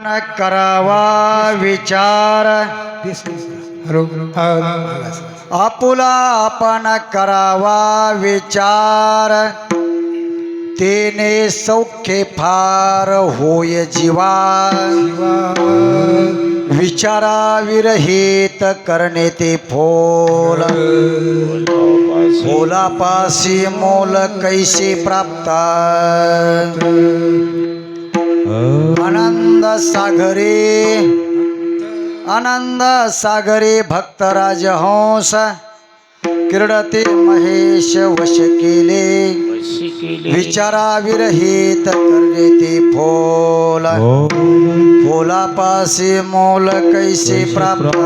न करावा विचार हॅलो आपुला आपण करावा विचार तेने सौख्य फार होय जीवा विचाराविरहित करणे ते फोल फोलापासी मोल कैसे प्राप्त आनंद सागरे भक्तराज हंस क्रीडते महेश वश केले विचाराविरहित करणे ते फोल फोलापासी मोल कैसे प्राप्त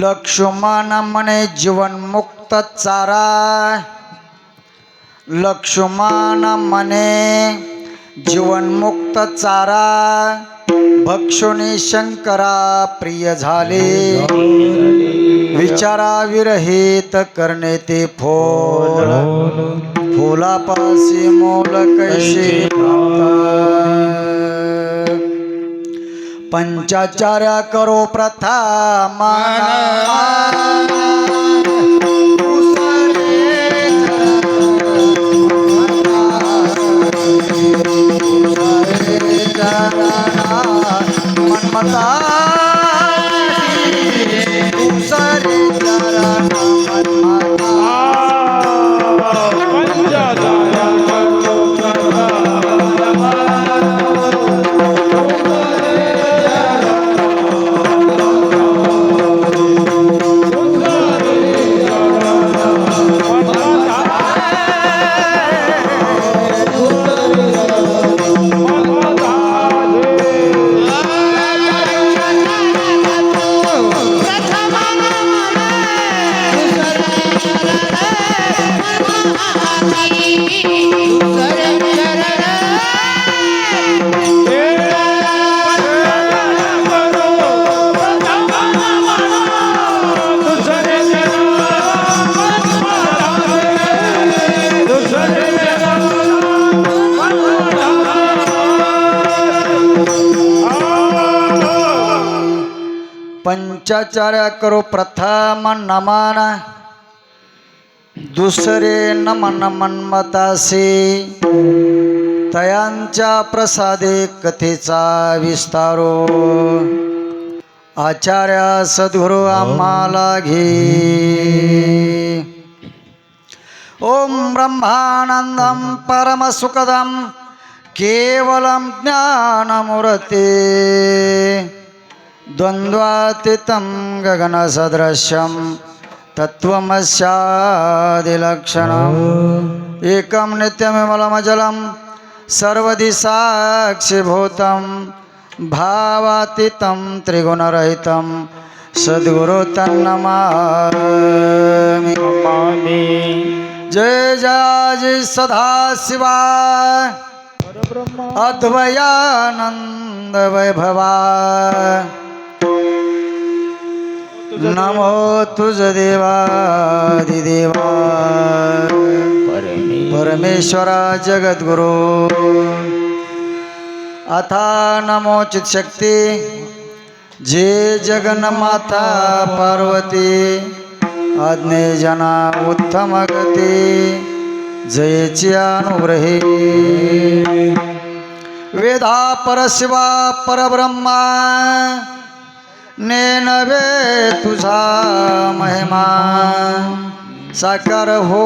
लक्ष्मण म्हणे जीवन मुक्त चारा लक्ष्मण म्हणे जीवनमुक्त चारा भक्षुनी शंकरा प्रिय झाले विचाराविरहित करणे ते फोल फुलापासी मोल कैसे पंचाचार्य करो प्रथा पंचाचार्य करो प्रथम नमन दुसरे नमन मन्मतासे तयांच्या प्रसादे कथेचा विस्तारो आचार्य सद्गुरु आम्हाला घे ओम ब्रह्मानंदम परमसुखदम केवलम ज्ञानमूर्ते द्वन्द्वातीतं गगनसदृशं तत्त्वमस्यादिलक्षणम् एकं नित्यमिमलमजलं सर्वदि साक्षिभूतं भावातीतं त्रिगुणरहितं सद्गुरु तन्नमामि जय जय सदाशिवा अद्वयानंद वैभवा नमो तुझ देवादिदेवा परमेश्वरा जगद्गुरु अथा नमो चित्शक्ती जे जगन्माता पार्वती आज्ञे जना उत्तम गती जयची अनुग्रही वेदा परशिवा परब्रह्मा नेनवे तुझा महिमा साकार हो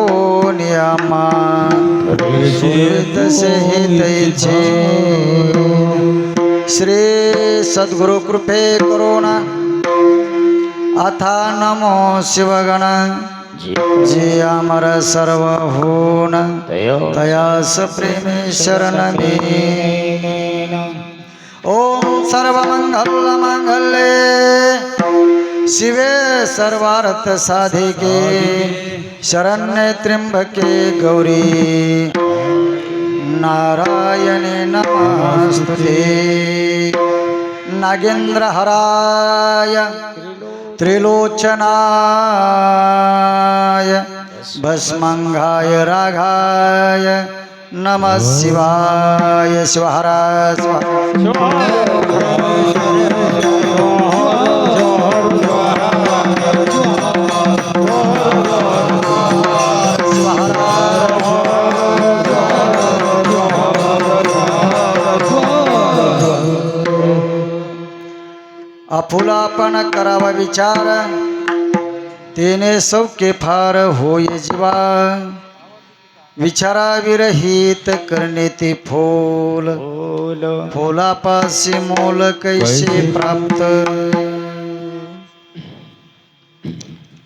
नियमा तसे हितैचे श्री सद्गुरु कृपे करुणा अथा नमो शिवगण जे अमर सर्व होन तयास प्रेमे शरणमे ओम सर्वमंगल मंगले शिवे सर्वार्थ साधिके शरण्ये त्र्यंबके गौरी नारायणे नमस्तुते नागेंद्र हराय त्रिलोचनाय भस्मंगाय राघाय नमः शिवाय. शिवहर शिवहर. आपुलापण करावा विचार, तेने सौख्य फार होय जीवा. विचाराविरहित करणे ते फोल, फोलापासी मोल कैसे प्राप्त.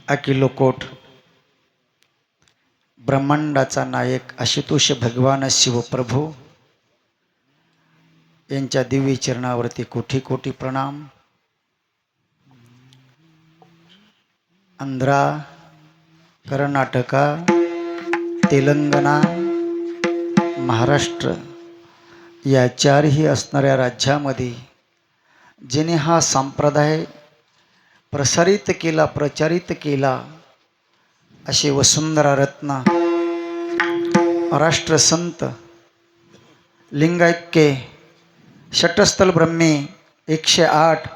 अकिलोकोट ब्रह्मांडाचा नायक आशुतोष भगवान शिवप्रभू यांच्या दिव्य चरणावरती कोटी कोटी प्रणाम. आंध्रा, कर्नाटका, तेलंगणा, महाराष्ट्र या चारही असणाऱ्या राज्यामध्ये जिने हा संप्रदाय प्रसारित केला, प्रचारित केला, असे वसुंधरा रत्न राष्ट्रसंत लिंगैक्य षटस्थल ब्रह्मे 108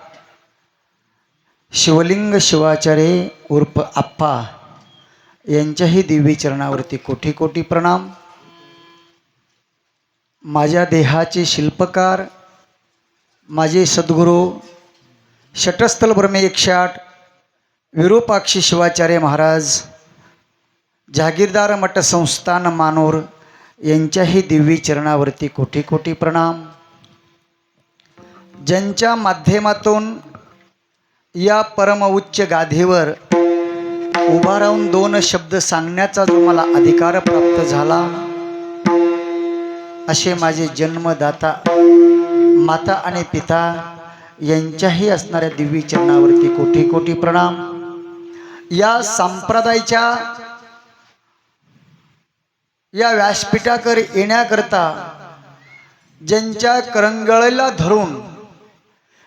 शिवलिंग शिवाचार्य उर्फ आप्पा यांच्याही दिव्य चरणावरती कोटी कोटी प्रणाम. माझ्या देहाचे शिल्पकार माझे सद्गुरू षटस्थल ब्रह्मे 108 विरूपाक्षी शिवाचार्य महाराज जहागीरदार मठ संस्थान मानोर यांच्याही दिव्य चरणावरती कोटी कोटी प्रणाम. ज्यांच्या माध्यमातून या परम उच्च गाधीवर उभा राहून 2 शब्द सांगण्याचा जो मला अधिकार प्राप्त झाला, असे माझे जन्मदाता माता आणि पिता यांच्याही असणाऱ्या दिव्य चरणावरती कोटी कोटी प्रणाम. या संप्रदायाच्या या व्यासपीठाकर येण्याकरता ज्यांच्या करंगळीला धरून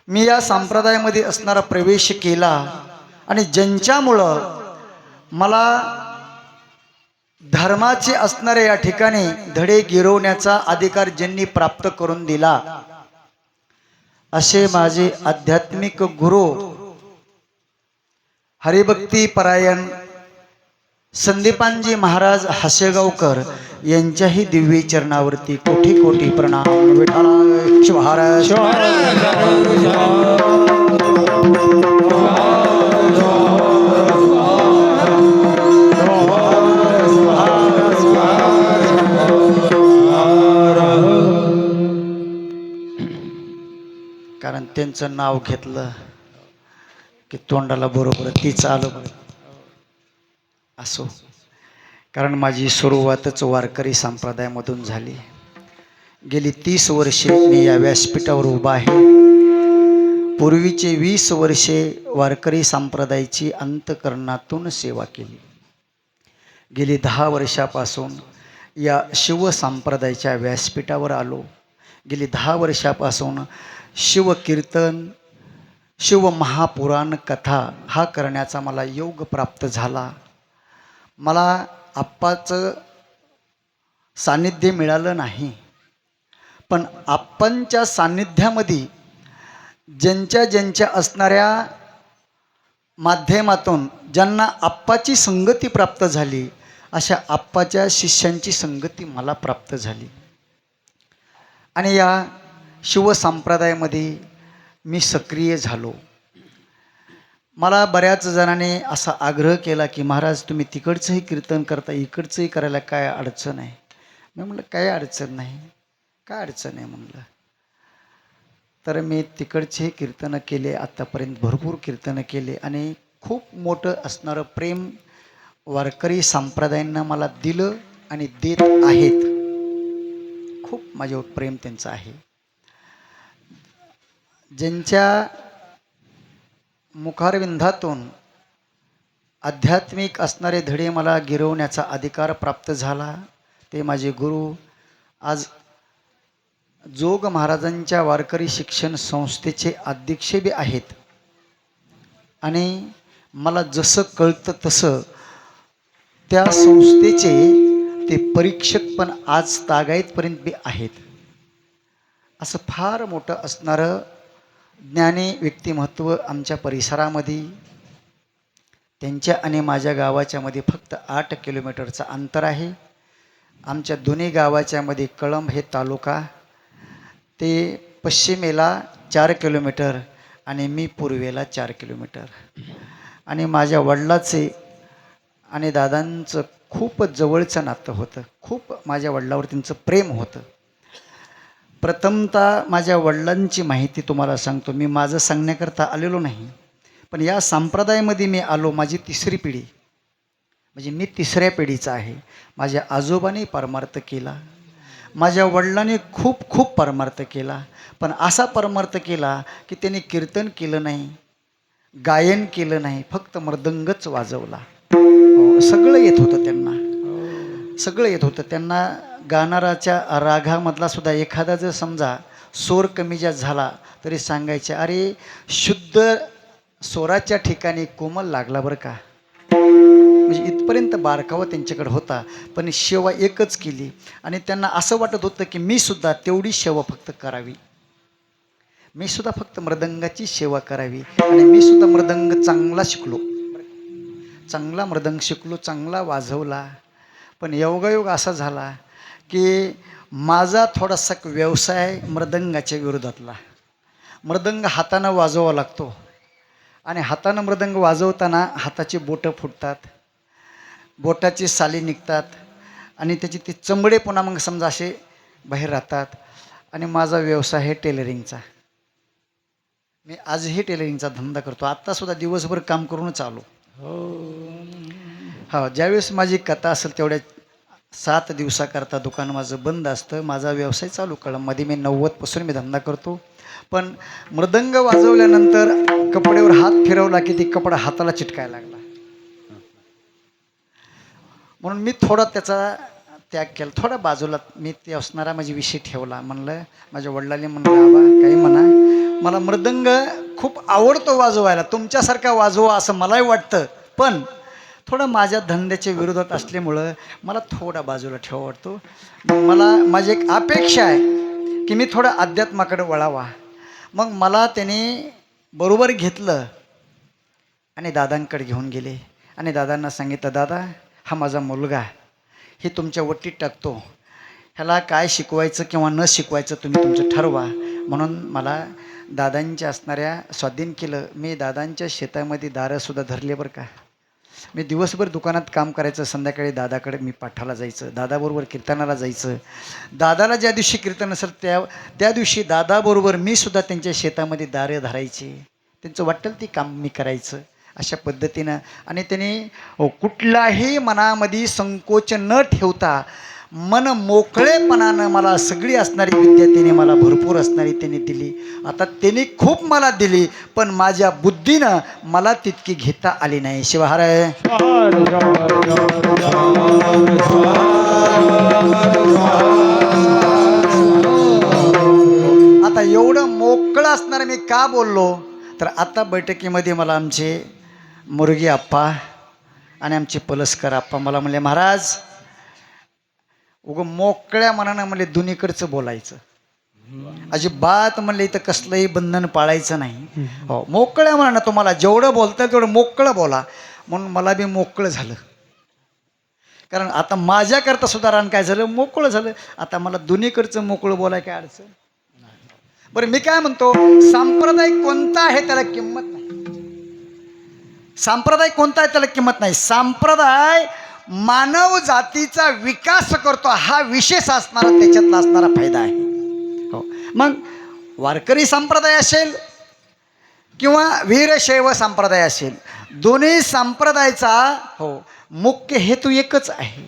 मी या संप्रदायामध्ये असणारा प्रवेश केला आणि ज्यांच्यामुळं मला धर्माचे असणारे या ठिकाणी धडे गिरवण्याचा अधिकार ज्यांनी प्राप्त करून दिला, असे माझे आध्यात्मिक गुरु हरिभक्ती परायण संदीपानजी महाराज हासेगावकर यांच्याही दिव्य चरणावरती कोटी कोटी प्रणाम. विठ्ठला शिवहर कारण त्यांचं नाव घेतलं की तोंडाला बरोबर तीच आलं. असो, कारण माझी सुरुवातच वारकरी संप्रदायामधून झाली. गेली 30 वर्षे मी या व्यासपीठावर उभा आहे. पूर्वीचे 20 वर्षे वारकरी संप्रदायाची अंतःकरणातून सेवा केली. गेली 10 वर्षापासून या शिवसंप्रदायाच्या व्यासपीठावर आलो. गेली 10 वर्षापासून शिवकीर्तन, शिवमहापुराण कथा हा करण्याचा मला योग प्राप्त झाला. मला आप्पाचं सान्निध्य मिळालं नाही, पण आप्पांच्या सान्निध्यामध्ये ज्यांच्या ज्यांच्या असणाऱ्या माध्यमातून ज्यांना आप्पाची संगती प्राप्त झाली, अशा आप्पाच्या शिष्यांची संगती मला प्राप्त झाली. आणि या शिवसंप्रदायामध्ये मी सक्रिय झालो. मला बऱ्याच जणांनी असा आग्रह केला की महाराज तुम्ही तिकडचंही कीर्तन करता, इकडचंही करायला काय अडचण आहे. मी म्हटलं काय अडचण नाही, काय अडचण आहे म्हणलं. तर मी तिकडचेही कीर्तनं केले, आत्तापर्यंत भरपूर कीर्तनं केले आणि खूप मोठं असणारं प्रेम वारकरी संप्रदायांना मला दिलं आणि देत आहेत. खूप माझ्यावर प्रेम त्यांचं आहे. ज्यांच्या मुखारविंदातून आध्यात्मिक असणारे धडे मला गिरवण्याचा अधिकार प्राप्त झाला, ते माझे गुरु आज जोग महाराजांच्या वारकरी शिक्षण संस्थेचे अध्यक्ष बी आहेत. आणि मला जसं कळतं तसं त्या संस्थेचे ते परीक्षक पण आज तागायतपर्यंत बी आहेत. असं फार मोठं असणारं ज्ञानी व्यक्तिमत्व आमच्या परिसरामध्ये. त्यांच्या आणि माझ्या गावाच्या मध्ये फक्त 8 किलोमीटरचं अंतर आहे. आमच्या दोन्ही गावाच्या मध्ये कळंब हे तालुका, ते पश्चिमेला 4 किलोमीटर आणि मी पूर्वेला 4 किलोमीटर. आणि माझ्या वडिलाचे आणि दादांचं खूपच जवळचं नातं होतं. खूप माझ्या वडिलावर त्यांचं प्रेम होतं. प्रथमतः माझ्या वडिलांची माहिती तुम्हाला सांगतो. मी माझं सांगण्याकरता आलेलो नाही, पण या संप्रदायामध्ये मी आलो. माझी 3री पिढी, म्हणजे मी 3ऱ्या पिढीचा आहे. माझ्या आजोबांनी परमार्थ केला, माझ्या वडिलांनी खूप खूप परमार्थ केला. पण असा परमार्थ केला की त्यांनी कीर्तन केलं नाही, गायन केलं नाही, फक्त मृदंगच वाजवला. सगळं येत होतं त्यांना, सगळं येत होतं त्यांना. गाणाराच्या रागामधला सुद्धा एखादा जर समजा स्वर कमी जास्त झाला तरी सांगायचे, अरे शुद्ध स्वराच्या ठिकाणी कोमल लागला बरं का. म्हणजे इथपर्यंत बारकावा त्यांच्याकडे होता. पण सेवा एकच केली आणि त्यांना असं वाटत होतं की मी सुद्धा तेवढी सेवा फक्त करावी, मी सुद्धा फक्त मृदंगाची सेवा करावी. आणि मी सुद्धा मृदंग चांगला शिकलो, चांगला मृदंग शिकलो, चांगला वाजवला. पण योगायोग असा झाला की माझा थोडासा व्यवसाय मृदंगाच्या विरोधातला. मृदंग हातानं वाजवावा लागतो आणि हातानं मृदंग वाजवताना हाताची बोटं फुटतात, बोटाची साली निघतात आणि त्याची ती चमडे पुन्हा मग समजा असे बाहेर राहतात. आणि माझा व्यवसाय आहे टेलरिंगचा. मी आजही टेलरिंगचा धंदा करतो. आत्तासुद्धा दिवसभर काम करूनच आलो. हो, ज्यावेळेस माझी कथा असेल तेवढ्या 7 दिवसाकरता दुकान माझं बंद असतं. माझा व्यवसाय चालू कळंबमध्ये मी 90पासून मी धंदा करतो. पण मृदंग वाजवल्यानंतर कपड्यावर हात फिरवला की ती कपडा हाताला चिटकायला लागला. म्हणून मी थोडा त्याचा त्याग केला, थोडा बाजूला मी ते असणारा माझी विषय ठेवला. म्हणलं माझ्या वडिलांनी म्हणलं, बाबा काही म्हणा, मला मृदंग खूप आवडतो वाजवायला, तुमच्यासारखा वाजवा असं मलाही वाटतं, पण थोडं माझ्या धंद्याच्या विरोधात असल्यामुळं मला थोडा बाजूला ठेवा वाटतो. मला माझी एक अपेक्षा आहे की मी थोडं अध्यात्माकडे वळावा. मग मला त्याने बरोबर घेतलं आणि दादांकडे घेऊन गेले आणि दादांना सांगितलं, दादा हा माझा मुलगा, हे तुमच्या वटीत टाकतो, ह्याला काय शिकवायचं किंवा न शिकवायचं तुम्ही तुमचं ठरवा. म्हणून मला दादांच्या असणाऱ्या स्वाधीन केलं. मी दादांच्या शेतामध्ये दारंसुद्धा धरले बरं का. मी दिवसभर दुकानात काम करायचं, संध्याकाळी दादाकडे मी पाठाला जायचं, दादाबरोबर कीर्तनाला जायचं. दादाला ज्या दिवशी कीर्तन असेल त्या दिवशी दादाबरोबर मी सुद्धा त्यांच्या शेतामध्ये दारं धरायचे, त्यांचं वाटेल ती काम मी करायचं अशा पद्धतीनं. आणि त्याने कुठलाही मनामध्ये संकोच न ठेवता मन मोकळेपणानं मला सगळी असणारी विद्या त्याने मला भरपूर असणारी त्याने दिली. आता त्याने खूप मला दिली, पण माझ्या बुद्धीनं मला तितकी घेता आली नाही. शिवहार आता एवढं मोकळं असणार मी का बोललो तर आता बैठकीमध्ये मला आमचे मुरगी आप्पा आणि आमचे पलसकर आप्पा मला म्हणले, महाराज उगं मोकळ्या मनानं म्हणले दोन्हीकडचं बोलायचं, अजिबात म्हणले इथं कसलंही बंधन पाळायचं नाही. हो, मोकळ्या मनानं तुम्हाला जेवढं बोलता तेवढं मोकळं बोला. म्हणून मला बी मोकळं झालं, कारण आता माझ्याकरता सुधारण काय झालं, मोकळं झालं. आता मला दोन्हीकडचं मोकळं बोलाय काय अडचण. बरं मी काय म्हणतो, सांप्रदाय कोणता आहे त्याला किंमत नाही. सांप्रदाय कोणता आहे त्याला किंमत नाही. सांप्रदाय मानव जातीचा विकास करतो, हा विशेष असणारा त्याच्यातला असणारा फायदा आहे. हो, मग वारकरी संप्रदाय असेल किंवा वीरशैव संप्रदाय असेल, दोन्ही संप्रदायाचा हो मुख्य हेतू एकच आहे.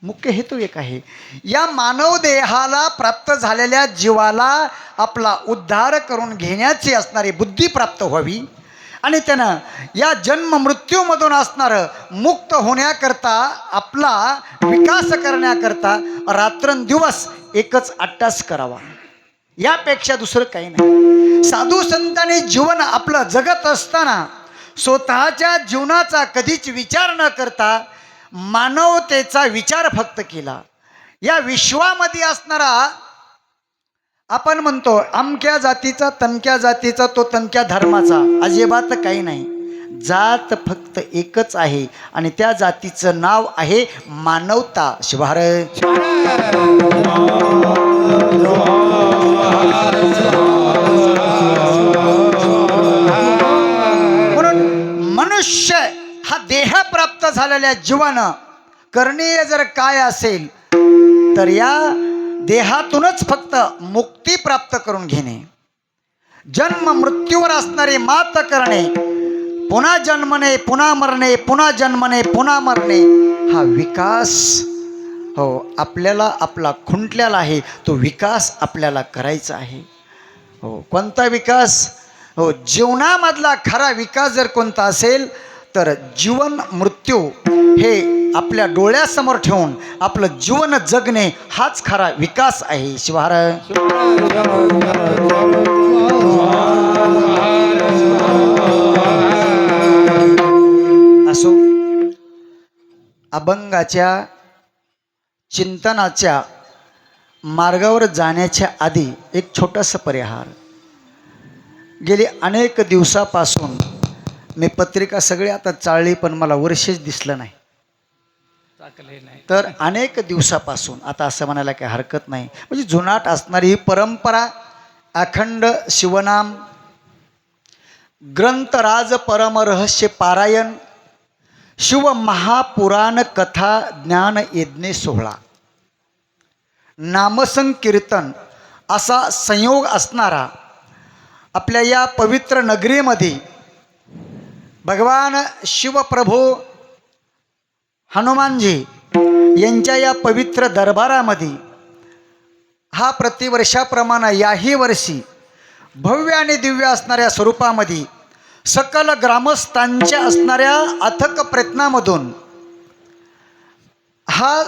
मुख्य हेतू एक आहे, या मानव देहाला प्राप्त झालेल्या जीवाला आपला उद्धार करून घेण्याची असणारी बुद्धी प्राप्त व्हावी आणि त्यानं या जन्म मृत्यूमधून असणारं मुक्त होण्याकरता आपला विकास करण्याकरता रात्रंदिवस एकच अट्टास करावा, यापेक्षा दुसरं काही नाही. साधू संतांनी जीवन आपलं जगत असताना स्वतःच्या जीवनाचा कधीच विचार न करता मानवतेचा विचार फक्त केला. या विश्वामध्ये असणारा, आपण म्हणतो अमक्या जातीचा तमक्या जातीचा तो तमक्या धर्माचा, अजिबात काही नाही. जात फक्त एकच आहे आणि त्या जातीचं नाव आहे मानवता. शिवार म्हणून मनुष्य हा देह प्राप्त झालेल्या जीवानं करणीय जर काय असेल तर या देहातूनच फक्त मुक्ती प्राप्त करून घेणे. जन्म मृत्यूवर असणारे मात करणे, पुन्हा जन्मणे पुन्हा मरणे, पुन्हा जन्मणे पुन्हा मरणे, हा विकास हो आपल्याला आपला खुंटलेला आहे. तो विकास आपल्याला करायचा आहे. हो कोणता विकास? हो जीवनामधला खरा विकास जर कोणता असेल तर जीवन मृत्यू हे आपल्या डोळ्यासमोर ठेवून आपलं जीवन जगणे हाच खरा विकास आहे. शिवार असो, अभंगाच्या चिंतनाच्या मार्गावर जाण्याच्या आधी एक छोटासा परिहार. गेली अनेक दिवसापासून मी पत्रिका सगळी आता चाळली पण मला वर्षच दिसलं नाही. तर अनेक दिवसापासून, आता असं म्हणायला काही हरकत नाही, म्हणजे जुनाट असणारी ही परंपरा, अखंड शिवनाम, ग्रंथराज परमरहस्य पारायण, शिव महापुराण कथा ज्ञान यज्ञ सोहळा, नामसंकीर्तन असा संयोग असणारा आपल्या या पवित्र नगरीमध्ये भगवान शिवप्रभू हनुमानजी यांच्या या पवित्र दरबारामध्ये हा प्रतिवर्षाप्रमाणे याही वर्षी भव्य आणि दिव्य असणाऱ्या स्वरूपामध्ये सकल ग्रामस्थांच्या असणाऱ्या अथक प्रयत्नामधून हा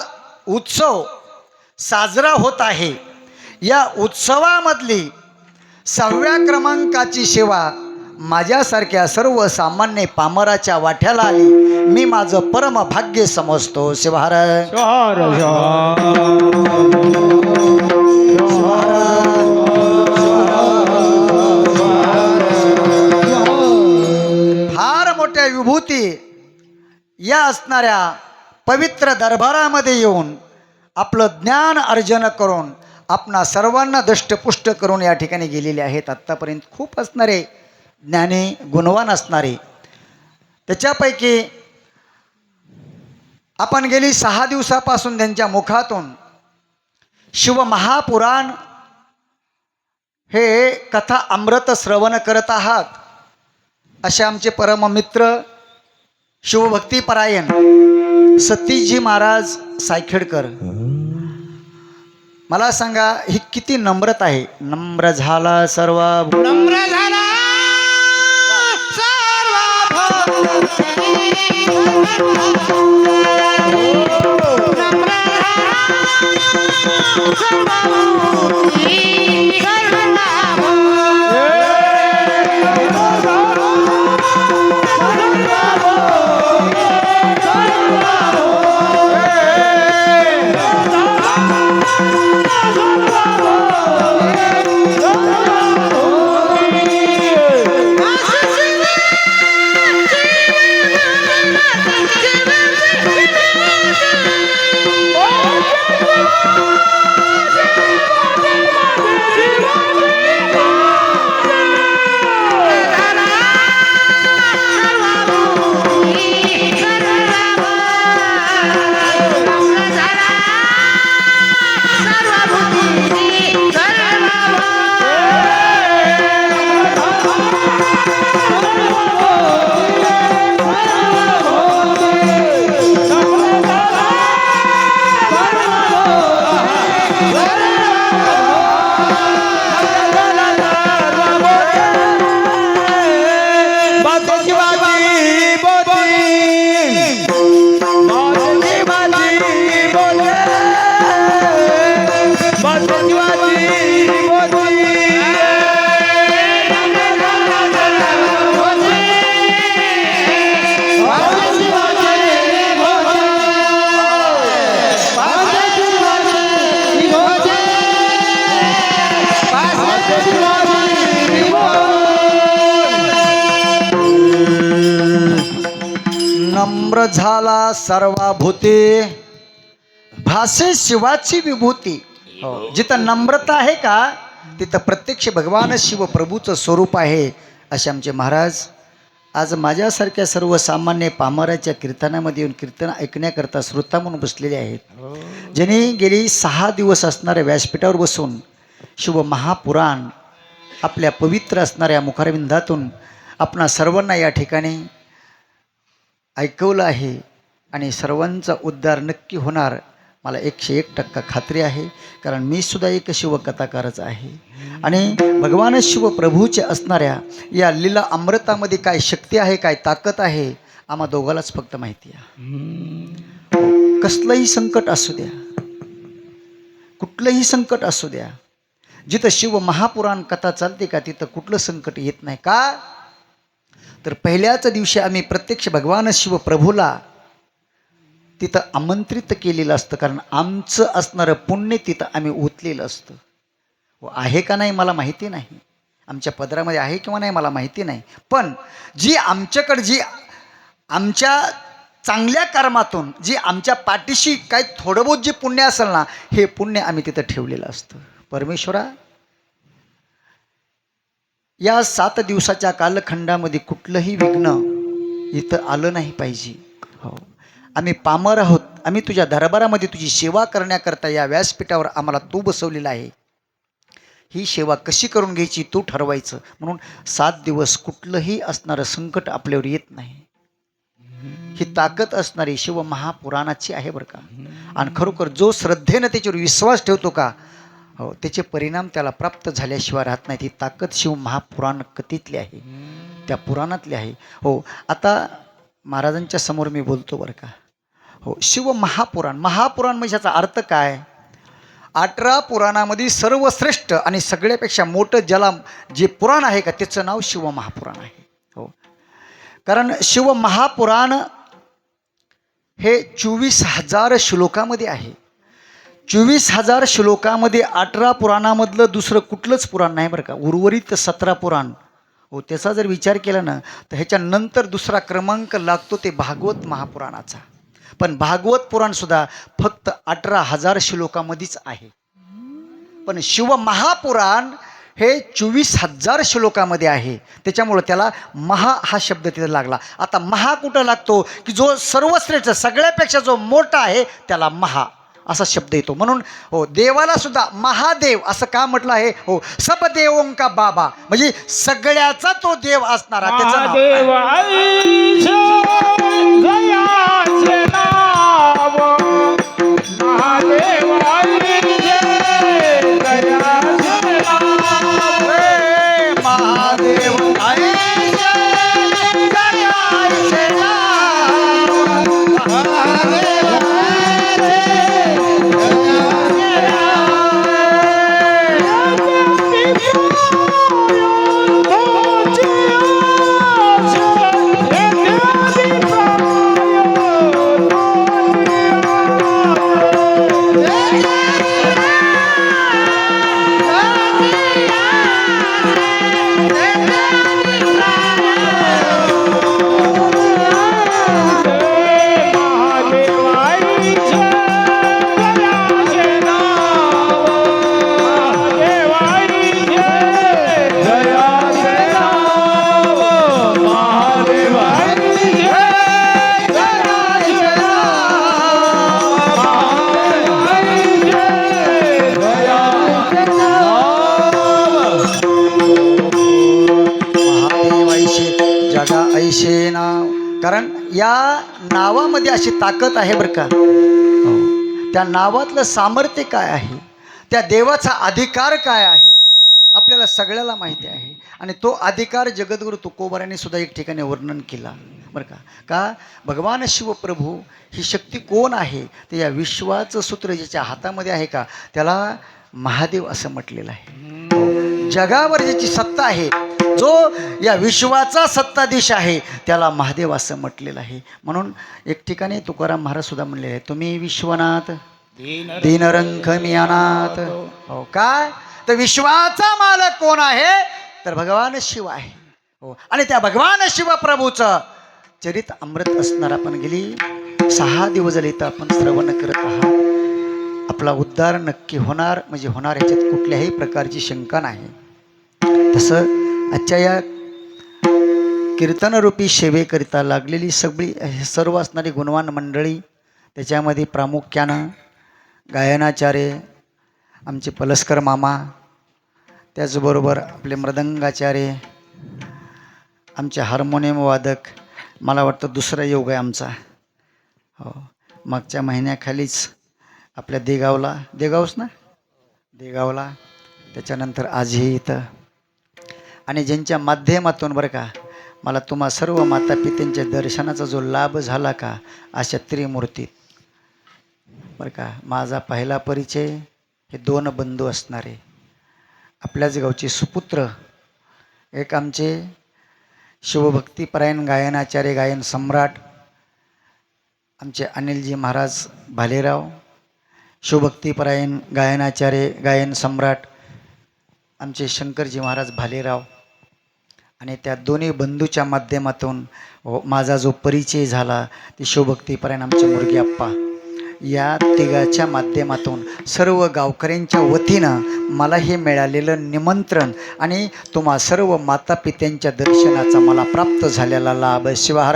उत्सव साजरा होत आहे. या उत्सवामधली 6व्या क्रमांकाची सेवा माझ्यासारख्या सर्वसामान्य पामराच्या वाट्याला आली. मी माझं परम भाग्य समजतो. शिवहार फार मोठ्या विभूती या असणाऱ्या पवित्र दरबारामध्ये येऊन आपलं ज्ञान अर्जन करून आपणा सर्वांना दष्टपुष्ट करून या ठिकाणी गेलेले आहेत. आत्तापर्यंत खूप असणारे ज्ञानी गुणवान असणारे, त्याच्यापैकी आपण गेली 6 दिवसापासून त्यांच्या मुखातून शिव महापुराण हे कथा अमृत श्रवण करत आहात. असे आमचे परममित्र शिवभक्तीपरायण सतीजी महाराज सायखेडकर. मला सांगा ही किती नम्रता आहे. नम्र झाला सर्व, नम्र झाला नम्र झाला सर्वभूते भासे शिवाची विभूती. हो, जिथं नम्रता आहे का तिथं प्रत्यक्ष भगवान शिव प्रभूचं स्वरूप आहे असे आमचे महाराज आज माझ्यासारख्या सर्वसामान्य पामराच्या कीर्तनामध्ये येऊन कीर्तन ऐकण्याकरता श्रोता म्हणून बसलेले आहेत. ज्यांनी गेली 6 दिवस असणाऱ्या व्यासपीठावर बसून शिव महापुराण आपल्या पवित्र असणाऱ्या मुखारविंदातून आपणा सर्वांना या ठिकाणी ऐकवलं आहे आणि सर्वांचा उद्धार नक्की होणार मला 101% खात्री आहे. कारण मी सुद्धा एक शिवकथाकारच आहे आणि भगवान शिव प्रभूच्या असणाऱ्या या लीला अमृतामध्ये काय शक्ती आहे, काय ताकद आहे आम्हा दोघांनाच फक्त माहिती आहे. कसलंही संकट असू द्या, कुठलंही संकट असू द्या, जिथं शिव महापुराण कथा चालते का तिथं कुठलं संकट येत नाही. का तर पहिल्याच दिवशी आम्ही प्रत्यक्ष भगवान शिव प्रभूला तिथं आमंत्रित केलेलं असतं. कारण आमचं असणारं पुण्य तिथं आम्ही ओतलेलं असतं. आहे का नाही मला माहिती नाही, आमच्या पदरामध्ये आहे किंवा नाही मला माहिती नाही, पण जी आमच्याकडे जी आमच्या चांगल्या कर्मातून जी आमच्या पाठीशी काही थोडं बहुत जे पुण्य असेल ना, हे पुण्य आम्ही तिथं ठेवलेलं असतं. परमेश्वरा, या 7 दिवसाच्या कालखंडामध्ये कुठलंही विघ्न इथं आलं नाही पाहिजे. हो, आम्ही पामर आहोत, आम्ही तुझ्या दरबारामध्ये तुझी सेवा करण्याकरता या व्यासपीठावर आम्हाला तू बसवलेला आहे. ही सेवा कशी करून घ्यायची तू ठरवायचं. म्हणून 7 दिवस कुठलंही असणारं संकट आपल्यावर येत नाही. ही ताकद असणारी शिव महापुराणाची आहे बरं का. आणि खरोखर जो श्रद्धेनं त्याच्यावर विश्वास ठेवतो का, हो, त्याचे परिणाम त्याला प्राप्त झाल्याशिवाय राहत नाहीत. ही ताकद शिव महापुराण कथेतली आहे, त्या पुराणातली आहे. हो, आता महाराजांच्या समोर मी बोलतो बरं का. हो, शिव महापुराण, महापुराण म्हणजे याचा अर्थ काय? 18 पुराणामध्ये सर्वश्रेष्ठ आणि सगळ्यापेक्षा मोठं ज्याला जे पुराण आहे का त्याचं नाव शिव महापुराण आहे. हो, कारण शिव महापुराण हे 24,000 श्लोकामध्ये आहे. 24,000 श्लोकामध्ये 18 पुराणामधलं दुसरं कुठलंच पुराण नाही बरं का. उर्वरित 17 पुराण, हो, त्याचा जर विचार केला ना तर ह्याच्यानंतर दुसरा क्रमांक लागतो ते भागवत महापुराणाचा. पण भागवत पुराणसुद्धा फक्त 18,000 श्लोकामध्येच आहे. पण शिव महापुराण हे 24,000 श्लोकामध्ये आहे. त्याच्यामुळं त्याला महा हा शब्द तिथे लागला. आता महा कुठं लागतो की जो सर्वश्रेष्ठ सगळ्यापेक्षा जो मोठा आहे त्याला महा असा शब्द येतो. म्हणून हो, देवाला सुद्धा महादेव असं का म्हटलं आहे? हो, सब देवों का बाबा, म्हणजे सगळ्याचा तो देव असणारा त्याचं नाव ऐशे नाव. कारण या नावामध्ये अशी ताकद आहे बरं का. त्या नावातलं सामर्थ्य काय आहे, त्या देवाचा अधिकार काय आहे आपल्याला सगळ्याला माहिती आहे. आणि तो अधिकार जगद्गुरु तुकोबाराने सुद्धा एक ठिकाणी वर्णन केला बरं का. का भगवान शिवप्रभू ही शक्ती कोण आहे ते या विश्वाचं सूत्र ज्याच्या हातामध्ये आहे का त्याला महादेव असं म्हटलेलं आहे. जगावर ज्याची सत्ता आहे, जो या विश्वाचा सत्ताधीश आहे त्याला महादेव असं म्हटलेलं आहे. म्हणून एक ठिकाणी तुकाराम महाराज सुद्धा म्हणलेले आहे, तुम्ही विश्वनाथ दीनरंग मी अनाथ. हो, काय तर विश्वाचा मालक कोण आहे तर भगवान शिव आहे. हो, आणि त्या भगवान शिव प्रभूचं चरित अमृत असणार. आपण गेली 6 दिवस झाले तर आपण श्रवण करत आहात. आपला उद्धार नक्की होणार म्हणजे होणार, ह्याच्यात कुठल्याही प्रकारची शंका नाही. तसं आजच्या या कीर्तनरूपी सेवेकरिता लागलेली सर्व असणारी गुणवान मंडळी, त्याच्यामध्ये प्रामुख्यानं गायनाचार्य आमचे पलस्कर मामा, त्याचबरोबर आपले मृदंगाचार्य, आमचे हार्मोनियम वादक, मला वाटतं दुसरा योग आहे आमचा. हो, मागच्या महिन्याखालीच आपल्या देगावच ना, देगावला, त्याच्यानंतर आजही इथं, आणि ज्यांच्या माध्यमातून बरं का मला तुम्हा सर्व मातापित्यांच्या दर्शनाचा जो लाभ झाला का, अशा त्रिमूर्तीत बरं का. माझा पहिला परिचय हे 2 बंधू असणारे, आपल्याच गावचे सुपुत्र, एक आमचे शिवभक्तीपरायण गायनाचार्य, गायन सम्राट आमचे अनिलजी महाराज भालेराव, शिवभक्तीपरायण गायनाचार्य, गायन सम्राट आमचे शंकरजी महाराज भालेराव. आणि त्या दोन्ही बंधूच्या माध्यमातून माझा जो परिचय झाला ते शिवभक्तीपरायण आमचे मुरगी आप्पा, या तिघाच्या माध्यमातून सर्व गावकऱ्यांच्या वतीनं मला हे मिळालेलं निमंत्रण आणि तुम्हा सर्व मातापित्यांच्या दर्शनाचा मला प्राप्त झालेला लाभ. शिवहर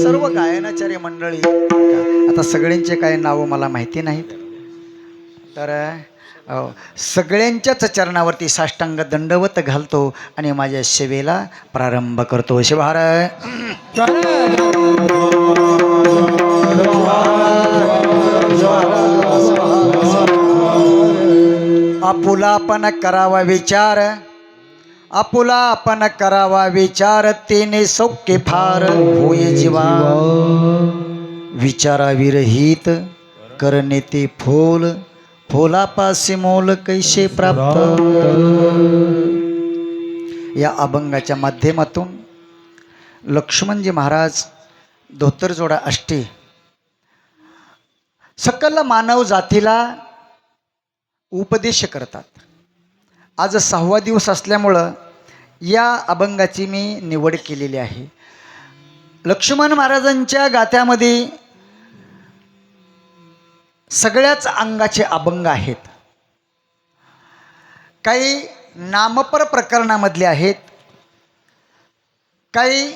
सर्व गायनाचार्य मंडळी, आता सगळ्यांचे काही नावं मला माहिती नाहीत, तर सगळ्यांच्याच चरणावरती साष्टांग दंडवत घालतो आणि माझ्या सेवेला प्रारंभ करतो. शिवहर आपुला आपण करावा विचार, आपुला आपण करावा विचार, तेने सौख्य फार होय जीवा. विचाराविरहित करणे ते फोल, फोलापासी मोल कैसे प्राप्त. या अभंगाच्या माध्यमातून लक्ष्मणजी महाराज धोतरजोडा अष्टी सकल मानव जातीला उपदेश करतात. आज 6वा दिवस असल्यामुळं या अभंगाची मी निवड केलेली आहे. लक्ष्मण महाराजांच्या गाथ्यामध्ये सगळ्याच अंगाचे अभंग आहेत. काही नामपर प्रकरणामधले आहेत, काही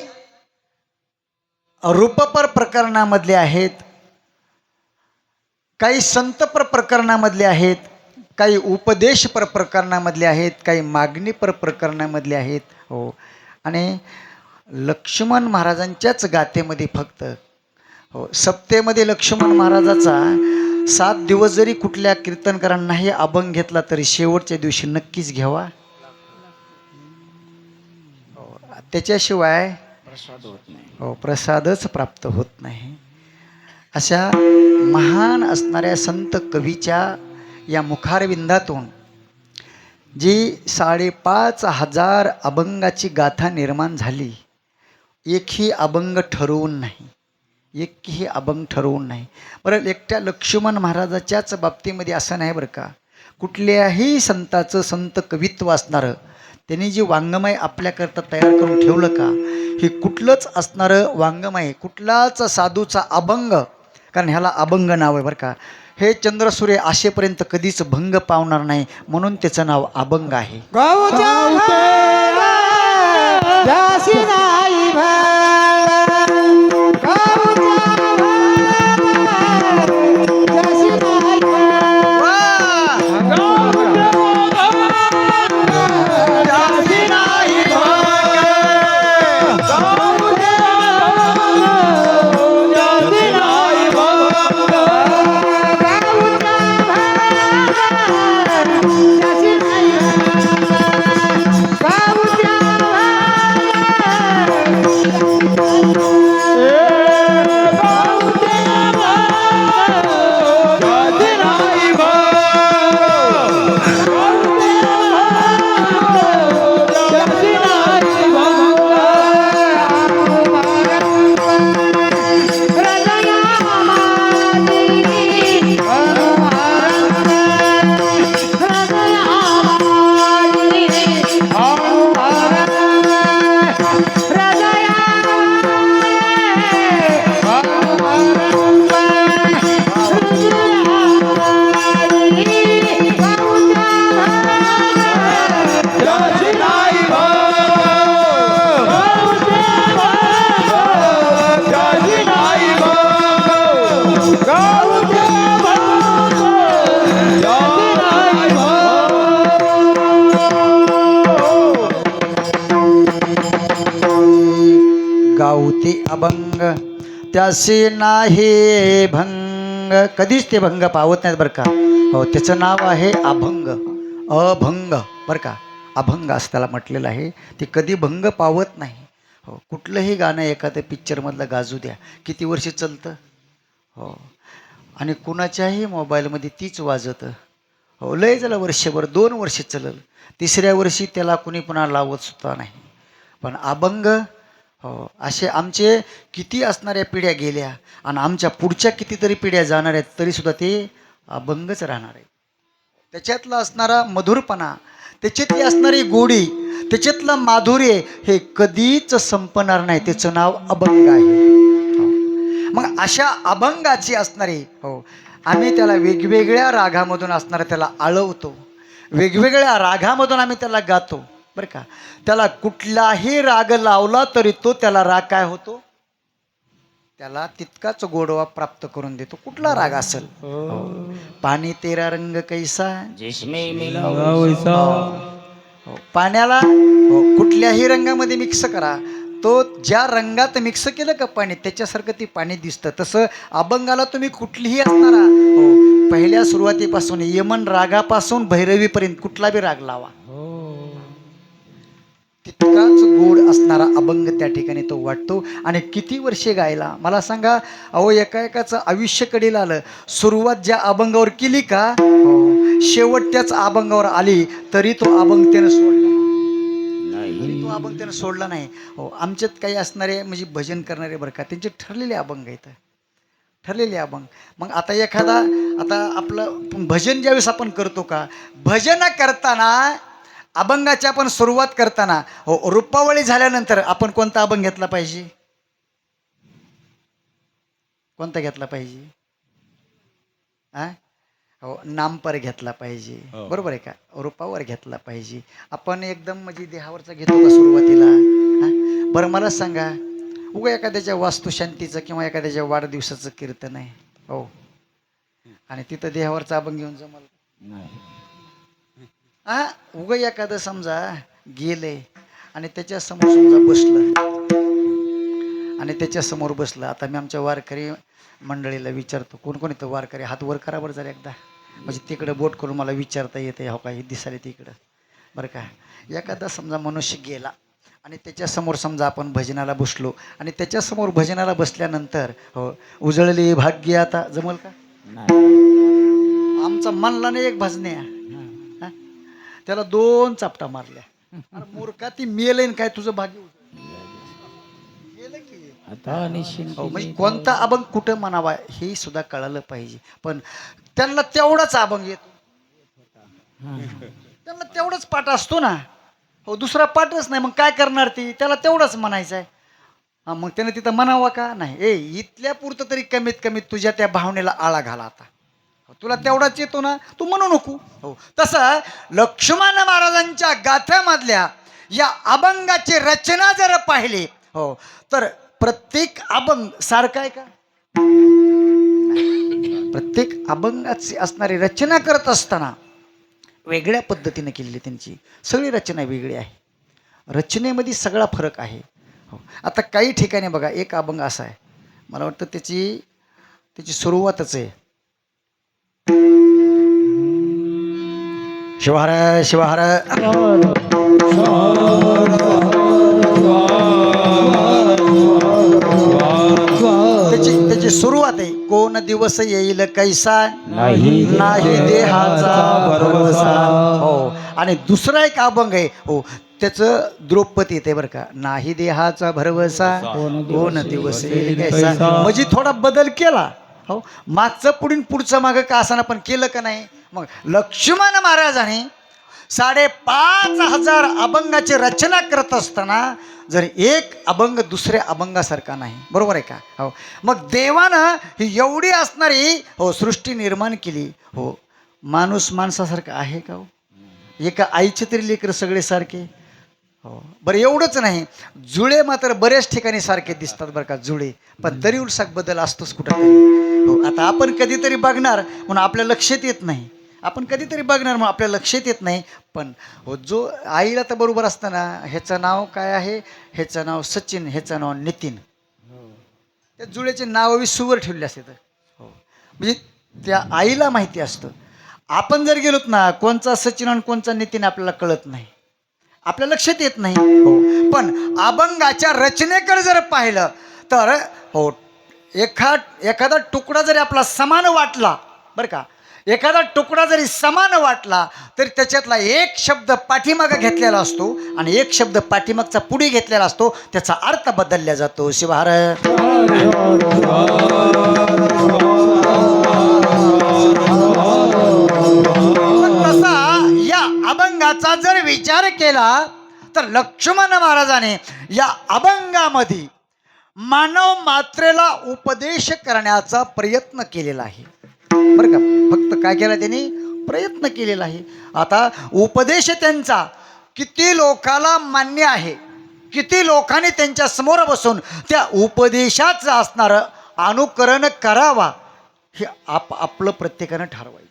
रूपपर प्रकरणामधले आहेत, काही संतपर प्रकरणामधले आहेत, काही उपदेशपर प्रकरणामधले आहेत, काही मागणीपर प्रकरणामधले आहेत. हो, आणि लक्ष्मण महाराजांच्याच गाथेमध्ये फक्त हो सप्तेमध्ये लक्ष्मण महाराजाचा 7 दिवस जरी कुठल्या कीर्तनकारांना हे अभंग घेतला तरी शेवटच्या दिवशी नक्कीच घ्यावा. हो, त्याच्याशिवाय हो प्रसादच प्राप्त होत नाही. अशा महान असणाऱ्या संत कवीच्या या मुखारविंदातून जी 5,500 अभंगाची गाथा निर्माण झाली, एकही अभंग ठरवून नाही, एकही अभंग ठरवून नाही. बरं, एकट्या लक्ष्मण महाराजाच्याच बाबतीमध्ये असं नाही बरं का. कुठल्याही संताचं संत कवित्व असणारं, त्यांनी जे वाङ्मय आपल्याकरता तयार करून ठेवलं का, हे कुठलंच असणारं वाङ्मय, कुठलाच साधूचा अभंग, कारण ह्याला अभंग नाव आहे बरं का, हे चंद्रसूर्य आशेपर्यंत कधीच भंग पावणार नाही, म्हणून त्याचं नाव अभंग आहे. त्यासे नाही भंग. कधीच ते भंग पावत नाहीत बरं का. हो, त्याचं नाव आहे अभंग. अभंग बरं का, अभंग असं त्याला म्हटलेलं आहे. ते कधी भंग पावत नाही. हो, कुठलंही गाणं एखादं पिक्चरमधलं गाजू द्या, किती वर्ष चालतं. हो, आणि कुणाच्याही मोबाईलमध्ये तीच वाजतं. हो, लय झालं वर्षभर, 2 वर्ष चाललं, तिसऱ्या वर्षी त्याला कुणी पुन्हा लावत सुद्धा नाही. पण अभंग, हो, असे आमचे किती असणाऱ्या पिढ्या गेल्या आणि आमच्या पुढच्या कितीतरी पिढ्या जाणार आहेत, तरीसुद्धा ते अभंगच राहणार आहे. त्याच्यातला असणारा मधुरपणा, त्याच्यातली असणारी गोडी, त्याच्यातलं माधुर्य हे कधीच संपणार नाही. त्याचं नाव अभंग आहे. हो. मग अशा अभंगाची असणारी, हो, आम्ही त्याला वेगवेगळ्या रागामधून असणारा त्याला आळवतो, वेगवेगळ्या रागामधून आम्ही त्याला गातो बरं का. त्याला कुठलाही राग लावला तरी तो त्याला राग काय होतो, त्याला तितकाच गोडवा प्राप्त करून देतो. कुठला राग असेल. हो. पाणी तेरा रंग कैसा जिसमें मिला मिला वैसा. हो, पाण्याला, हो, कुठल्याही रंगामध्ये मिक्स करा, तो ज्या रंगात मिक्स केलं का पाणी त्याच्यासारखं ते पाणी दिसतं. तसं अभंगाला तुम्ही कुठलीही असणारा, हो, पहिल्या सुरुवातीपासून यमन रागापासून भैरवीपर्यंत कुठला बी राग लावा, तितकाच गोड असणारा अभंग त्या ठिकाणी तो वाटतो. आणि किती वर्षे गायला मला सांगा. अहो, एका एकाचं आयुष्य कडेला आलं. सुरुवात ज्या अभंगावर केली का, हो, शेवट त्याच अभंगावर आली तरी तो अभंग त्यानं सोडला नाही. तरी तो अभंग त्यानं सोडला नाही. हो, आमच्यात काही असणारे म्हणजे भजन करणारे बरं का, त्यांचे ठरलेले अभंग आहेत, ठरलेले अभंग. मग आता एखादा, आता आपलं भजन ज्यावेळेस आपण करतो का, भजन करताना अभंगाची आपण सुरुवात करताना, हो, रूपावळी झाल्यानंतर आपण कोणता अभंग घेतला पाहिजे, कोणता घेतला पाहिजे, हा, हो, नामपर घेतला पाहिजे. बरोबर आहे का. रूपावर घेतला पाहिजे. आपण एकदम म्हणजे देहावरचा घेतो का सुरुवातीला, हा. बरं मला सांगा, उगा एखाद्याच्या वास्तुशांतीचं किंवा एखाद्याच्या वाढदिवसाचं कीर्तन आहे, हो, आणि तिथं देहावरचा अभंग घेऊन जमल, हा. उगा एखादं समजा गेले आणि त्याच्यासमोर समजा बसलं, आणि त्याच्यासमोर बसलं. आता मी आमच्या वारकरी मंडळीला विचारतो, कोण कोण इथं वारकरी, हात वर करा बरं जरा एकदा, म्हणजे तिकडं बोट करून मला विचारता येते, हो का, हे दिसाले तिकडं बरं का. एखादा समजा मनुष्य गेला आणि त्याच्यासमोर समजा आपण भजनाला बसलो, आणि त्याच्यासमोर भजनाला बसल्यानंतर, हो, उजळले भाग्य आता जमल का. आमचा मनला नाही एक भजने, त्याला 2 चापटा मारल्या. अरे मूर्खा, ती मेलेन काय, तुझं भाग्य गेलं की. आता निश्चिंत हो, म्हणजे कोणता अभंग कुठं म्हणावा हे सुद्धा कळालं पाहिजे. पण त्यांना तेवढाच अभंग येतो, त्यांना तेवढाच पाठ असतो ना. हो, दुसरा पाठच नाही. मग काय करणार ती, त्याला तेवढंच म्हणायचं आहे. हा, मग त्यानं तिथं म्हणावं का नाही. इथल्या पुरतं तरी कमीत कमी तुझ्या त्या भावनेला आळा घाला. आता तुला तेवढाच येतो ना, तू म्हणू नको. हो, तसं लक्ष्मण महाराजांच्या गाथ्यामधल्या या अभंगाची रचना जर पाहिली, हो, तर प्रत्येक अभंग सारखा आहे का. प्रत्येक अभंगाची असणारी रचना करत असताना वेगळ्या पद्धतीने केलेली त्यांची सगळी रचना वेगळी आहे. रचनेमध्ये सगळा फरक आहे. हो, आता काही ठिकाणी बघा, एक अभंग असा आहे, मला वाटतं त्याची सुरुवातच आहे, शिवहर शिवहर, त्याची सुरुवात आहे, कोण दिवस येईल कैसा नाही देहाचा भरवसा. हो, आणि दुसरा एक अभंग आहे, हो, त्याचं द्रौपदी येते बरं का, नाही देहाचा भरवसा कोण दिवस येईल कैसा. म्हणजे थोडा बदल केला. हो, मागचं पुढचं मागं का असताना पण केलं का नाही. मग लक्ष्मण महाराजांनी 5,500 अभंगाची रचना करत असताना जर एक अभंग दुसऱ्या अभंगासारखा नाही. बरोबर आहे का. हो, मग देवानं ही एवढी असणारी, हो, सृष्टी निर्माण केली. हो, माणूस माणसासारखा आहे का. हो, एका आईचे तरी लेकर सगळे सारखे. हो, बरं एवढंच नाही, जुळे मात्र बऱ्याच ठिकाणी सारखे दिसतात बरं का, जुळे, पण तरी उलसाक बदल असतोच कुठं. हो, आता आपण कधीतरी बघणार म्हणून आपल्या लक्षात येत नाही, आपण कधीतरी बघणार म्हणून आपल्या लक्षात येत नाही. पण हो, जो आईला तर बरोबर असताना, ह्याचं नाव काय आहे, ह्याचं नाव सचिन, ह्याचं नाव नितीन, त्या जुळ्याचे नाव सुवर ठेवले असते तर हो म्हणजे त्या आईला माहिती असतं. आपण जर गेलोत ना कोणचा सचिन आणि कोणचा नितीन आपल्याला कळत नाही, आपल्या लक्षात येत नाही हो. पण अभंगाच्या रचनेकडे जर पाहिलं तर हो एखादा तुकडा जरी आपला समान वाटला बरं का, एखादा तुकडा जरी समान वाटला तरी त्याच्यातला एक शब्द पाठीमागं घेतलेला असतो आणि एक शब्द पाठीमागचा पुढे घेतलेला असतो, त्याचा अर्थ बदलला जातो. शिवहार तसा या अभंगाचा जर विचार केला तर लक्ष्मण महाराजाने या अभंगामध्ये मानव मात्रेला उपदेश करण्याचा प्रयत्न केलेला आहे बरं का. फक्त काय केला त्यांनी, प्रयत्न केलेला आहे. आता उपदेश त्यांचा किती लोकाला मान्य आहे, किती लोकांनी त्यांच्या समोर बसून त्या उपदेशाचं असणारं अनुकरण करावा हे आपलं प्रत्येकानं ठरवायचं.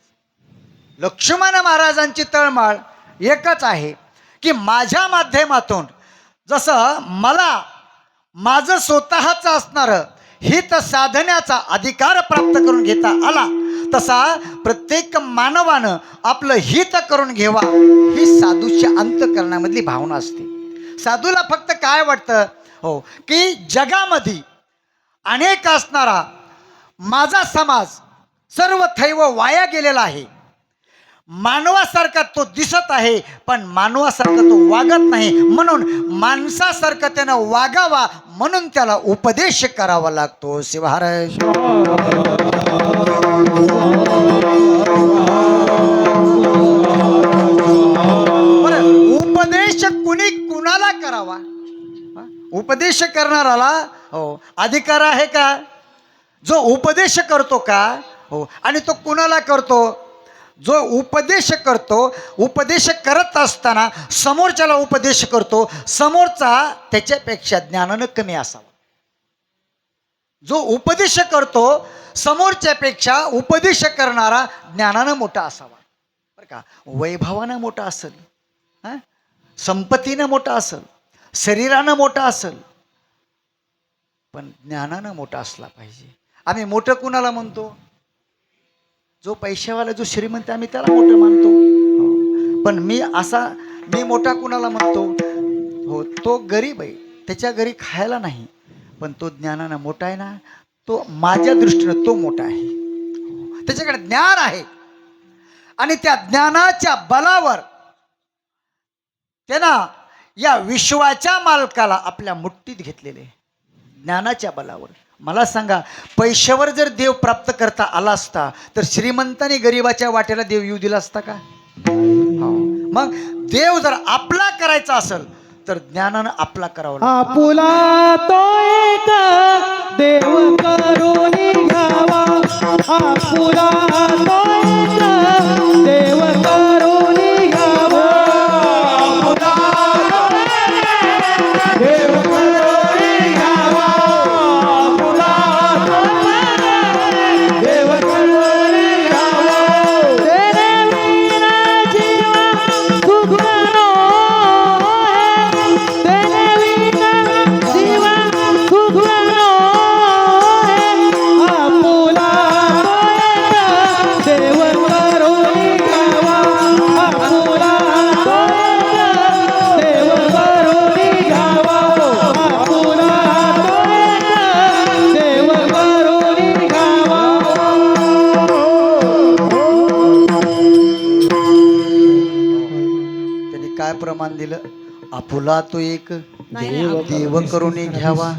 लक्ष्मण महाराजांची तळमळ एकच आहे की माझ्या माध्यमातून जसं मला माझं स्वतःचं असणारं हित साधण्याचा अधिकार प्राप्त करून घेता आला, तसा प्रत्येक मानवानं आपलं हित करून घ्यावा ही साधूच्या अंतःकरणामधली भावना असते. साधूला फक्त काय वाटतं हो की जगामध्ये अनेक असणारा माझा समाज सर्व थैव वाया गेलेला आहे, मानवासारखा तो दिसत आहे पण मानवासारखा तो वागत नाही, म्हणून माणसासारखं त्यानं वागावा म्हणून त्याला उपदेश करावा लागतो. शिवहार बरं, उपदेश कुणी कुणाला करावा? उपदेश करणाराला हो अधिकार आहे का? जो उपदेश करतो का हो, आणि तो कुणाला करतो? जो उपदेश करतो, उपदेश करत असताना समोरच्याला उपदेश करतो, समोरचा त्याच्यापेक्षा ज्ञानानं कमी असावा. जो उपदेश करतो समोरच्यापेक्षा उपदेश करणारा ज्ञानानं मोठा असावा बरं का. वैभवानं मोठा असेल, हां संपत्तीनं मोठा असेल, शरीरानं मोठा असेल, पण ज्ञानानं मोठा असला पाहिजे. आम्ही मोठं कुणाला म्हणतो? जो पैशावाला, जो श्रीमंत, आम्ही त्याला मोठं मानतो हो. पण मी मोठा कुणाला म्हणतो हो? तो गरीब आहे, त्याच्या घरी खायला नाही, पण तो ज्ञानानं मोठा आहे ना, तो माझ्या दृष्टीनं तो मोठा आहे हो. त्याच्याकडे ज्ञान आहे आणि त्या ज्ञानाच्या बलावर त्यानं या विश्वाच्या मालकाला आपल्या मुठ्ठीत घेतलेले. ज्ञानाच्या बलावर मला सांगा, पैशावर जर देव प्राप्त करता आला असता तर श्रीमंताने गरीबाच्या वाट्याला देव येऊ दिला असता का? मग देव जर आपला करायचा असेल तर ज्ञानानं आपला करावा. आपुला तो एक देव करून घ्यावा, आपुला तो एक देव करून घ्यावा, देव करून घ्यावा, आपुला देव करून घ्यावा. तेरे विना जीवा सुखनो है, तेरे विना जीवा सुखनो है, आपुला देव करून घ्यावा, आपुला देव करून घ्यावा, आपुला देव करून घ्यावा. त्यांनी काय प्रमाण दिलं? आपुला तो एक देव करून घ्यावा,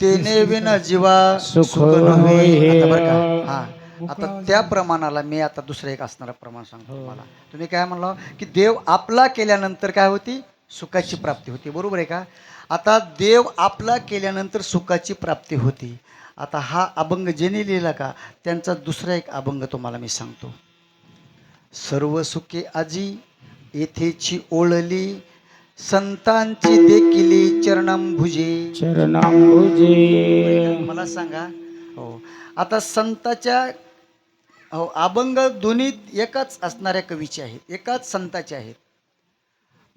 तेने विन जीवा सुख नव्हे. आता बरं का, हा आता त्या प्रमाणाला मी आता दुसरं एक असणारं प्रमाण सांगतो तुम्हाला. तुम्ही काय म्हणला की देव आपला केल्यानंतर काय होती? सुखाची प्राप्ती होती, बरोबर आहे का? आता देव आपला केल्यानंतर सुखाची प्राप्ती होती. आता हा अभंग ज्याने लिहिला का त्यांचा दुसरा एक अभंग तुम्हाला मी सांगतो. सर्व सुखे आजी येथेची ओळली, संतांची देखिली चरणांभुजे. चरणांबुजे. मला सांगा हो, आता संताच्या हो अभंग दोन्ही एकच असणाऱ्या कवीचे आहेत, एकाच संताचे आहेत.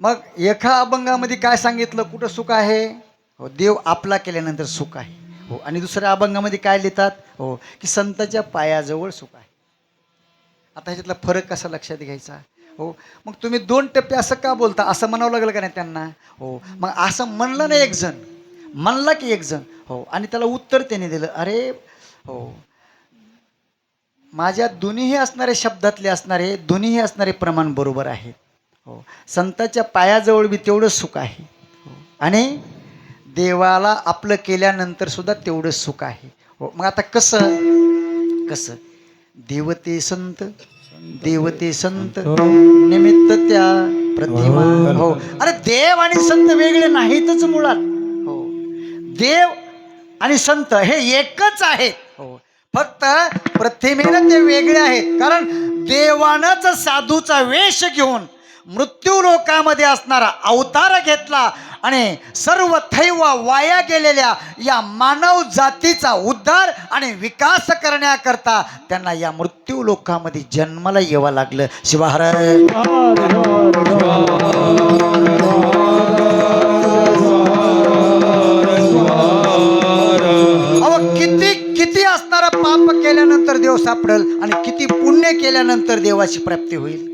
मग एका अभंगामध्ये काय सांगितलं? कुठं सुख आहे? हो, देव आपला केल्यानंतर सुख आहे. हो, आणि दुसऱ्या अभंगामध्ये काय लिहितात हो, की संताच्या पायाजवळ सुख आहे. आता ह्याच्यातला फरक कसा लक्षात घ्यायचा हो. मग तुम्ही 2 टप्पे असं का बोलता, असं म्हणावं लागलं का नाही त्यांना हो. मग असं म्हणलं ना एक जण, म्हणला की एक जण हो, आणि त्याला उत्तर त्याने दिलं, अरे हो माझ्या दोन्हीही असणारे शब्दातले असणारे दोन्हीही असणारे प्रमाण बरोबर आहेत हो. संताच्या पायाजवळ बी तेवढं सुख आहे हो, आणि देवाला आपलं केल्यानंतर सुद्धा तेवढं सुख आहे हो. मग आता कसं कसं देवते संत देवते संत निमित्त त्या प्रतिमा हो. अरे देव आणि संत वेगळे नाहीतच मुळात हो. देव आणि संत हे एकच आहेत हो. फक्त प्रतिमेनं ते वेगळे आहेत, कारण देवानंच साधूचा वेश घेऊन मृत्यू लोकामध्ये असणारा अवतार घेतला आणि सर्व थैव वाया गेलेल्या या मानव जातीचा उद्धार आणि विकास करण्याकरता त्यांना या मृत्यू लोकामध्ये जन्माला यावं लागलं. शिवाहर किती किती असणारा पाप केल्यानंतर देव सापडेल आणि किती पुण्य केल्यानंतर देवाची प्राप्ती होईल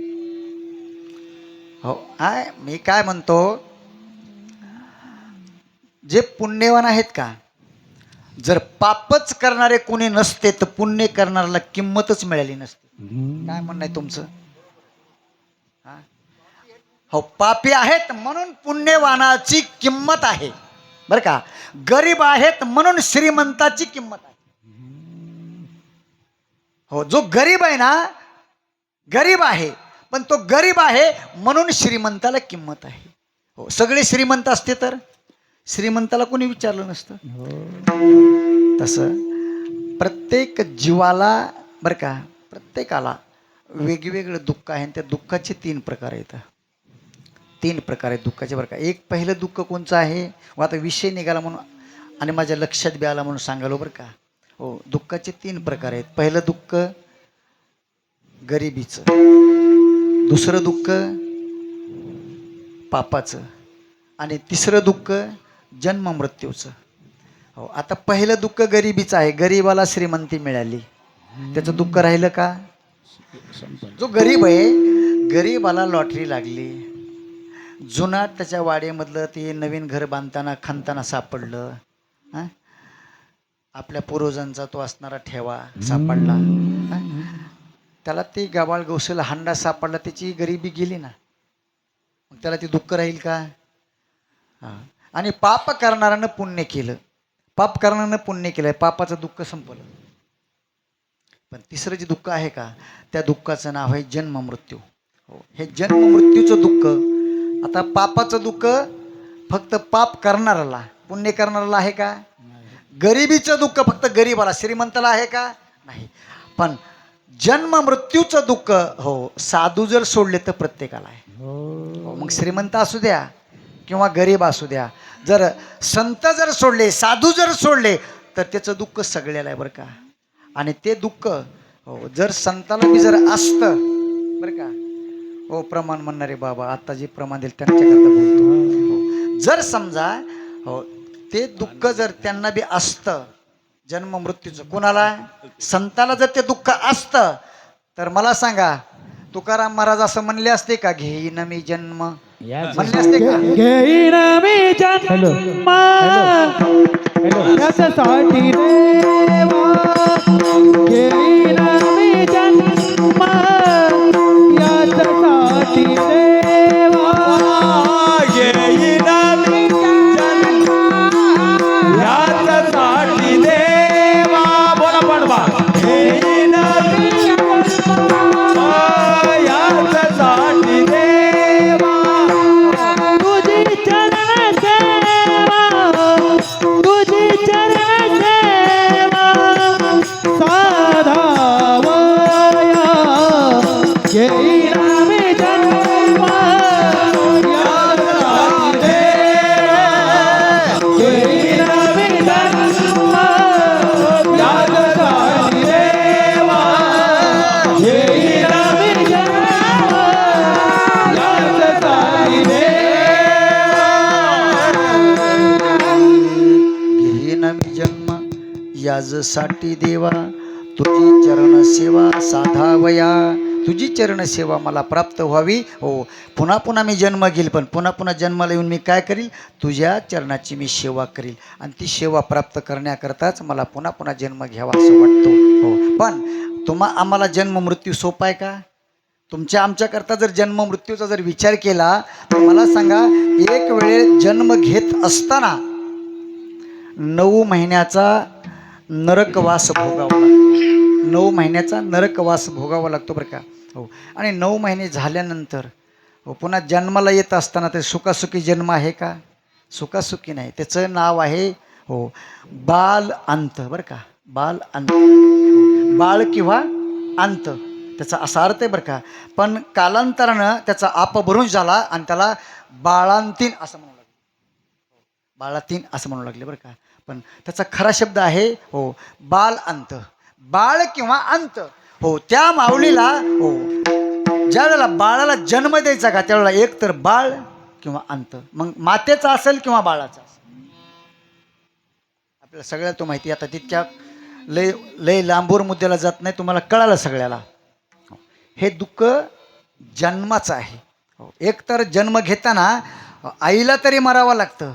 हो. मी काय म्हणतो, जे पुण्यवान आहेत का, जर पापच करणारे कोणी नसते तर पुण्य करणाऱ्याला किंमतच मिळाली नसते. काय म्हणणं आहे तुमचं हो. पापी आहेत म्हणून पुण्यवानाची किंमत आहे बरं का. गरीब आहेत म्हणून श्रीमंताची किंमत आहे हो. जो गरीब आहे ना, गरीब आहे पण तो गरीब आहे म्हणून श्रीमंताला किंमत आहे हो. सगळे श्रीमंत असते तर श्रीमंताला कोणी विचारलं नसतं. तसं प्रत्येक जीवाला बरं का, प्रत्येकाला वेगवेगळं दुःख आहे. त्या दुःखाचे 3 प्रकार आहेत. 3 प्रकार आहेत दुःखाचे बरं का. एक पहिलं दुःख कोणचं आहे, आता विषय निघाला म्हणून आणि माझ्या लक्षात बी आला म्हणून सांगालो बरं का हो. दुःखाचे 3 प्रकार आहेत. पहिलं दुःख गरिबीचं, दुसरं दुःख पापाचं, आणि तिसरं दुःख जन्म मृत्यूचं हो. आता पहिलं दुःख गरिबीचं आहे. गरिबाला श्रीमंती मिळाली, त्याचं दुःख राहिलं का. जो गरीब आहे, गरीबाला लॉटरी लागली, जुनाट त्याच्या वाड्यामधलं ते नवीन घर बांधताना खणताना सापडलं, आपल्या पूर्वजांचा तो असणारा ठेवा सापडला, त्याला ते गबाळ गवसेला हांडा सापडला, त्याची गरिबी गेली ना, मग त्याला ते दुःख राहील का. आणि पाप करणाऱ्यानं पुण्य केलं, पाप करणाऱ्यानं पुण्य केलं, पापाचं दुःख संपलं. पण तिसरं जे दुःख आहे का, त्या दुःखाचं नाव आहे जन्म मृत्यू हो. हे जन्म मृत्यूचं दुःख, आता पापाचं दुःख फक्त पाप करणाऱ्याला, पुण्य करणाऱ्याला आहे का. गरिबीचं दुःख फक्त गरीबाला, श्रीमंताला आहे का नाही. पण जन्म मृत्यूचं दुःख हो, साधू जर सोडले तर प्रत्येकाला आहे हो. मग श्रीमंत असू द्या किंवा गरीब असू द्या, जर संत जर सोडले, साधू जर सोडले तर त्याचं दुःख सगळ्याला आहे बरं का. आणि ते दुःख हो, जर संताला बी जर असतं बरं का हो, प्रमाण म्हणणारे बाबा आता जे प्रमाण दिलं त्यांच्याकरता बोलतो हो. जर समजा हो ते दुःख जर त्यांना बी असतं जन्म मृत्यूचं, कोणाला, संताला जर ते दुःख असतं तर मला सांगा, तुकाराम महाराज असं म्हणले असते का, घेईन मी जन्म, म्हणले असते का. घेईन मी जन्म याच्यासाठी देवा, घेईन मी जन्म याच्यासाठी देवा, घेईन मी जन्म याच्यासाठी देवा. बोला पडवा. घेईन मी जन्म याच्यासाठी देवा, तुझी चरण सेवा, तुझी चरण सेवा. माझसाठी देवा तुझी चरण सेवा साधावया. तुझी चरण सेवा मला प्राप्त व्हावी. हो, पुन्हा पुन्हा मी जन्म घेईल, पण पुन्हा पुन्हा जन्माला येऊन मी काय करील? तुझ्या चरणाची मी सेवा करील. आणि ती सेवा प्राप्त करण्याकरताच मला पुन्हा पुन्हा जन्म घ्यावा असं वाटतो. हो, पण आम्हाला जन्म मृत्यू सोपा आहे का? आमच्याकरता जर जन्म मृत्यूचा जर विचार केला तर मला सांगा, एक वेळे जन्म घेत असताना 9 महिन्याचा नरकवास भोगावा लागतो. 9 महिन्याचा नरकवास भोगावा लागतो बरं का. हो, आणि 9 महिने झाल्यानंतर हो पुन्हा जन्माला येत असताना ते सुखासुखी जन्म आहे का? सुखासुखी नाही. त्याचं नाव आहे हो बाल अंत बरं का. बाल अंत, बाळ किंवा अंत त्याचा असा अर्थ आहे बरं का. पण कालांतरानं त्याचा अपभ्रंश झाला आणि त्याला बाळांतीन असं म्हणू लागले. बाळातीन असं म्हणू लागले बरं का. पण त्याचा खरा शब्द आहे हो बाल अंत, बाळ किंवा अंत. हो, त्या माऊलीला हो ज्या वेळेला बाळाला जन्म द्यायचा का त्यावेळेला एक तर बाळ किंवा अंत, मग मातेचा असेल किंवा बाळाचा असेल. आपल्याला सगळ्याला तो माहिती. आता तितक्या लय लांबूर मुद्द्याला जात नाही, तुम्हाला कळालं सगळ्याला. हे दुःख जन्माचं आहे. हो, एक तर जन्म घेताना आईला तरी मरावं लागतं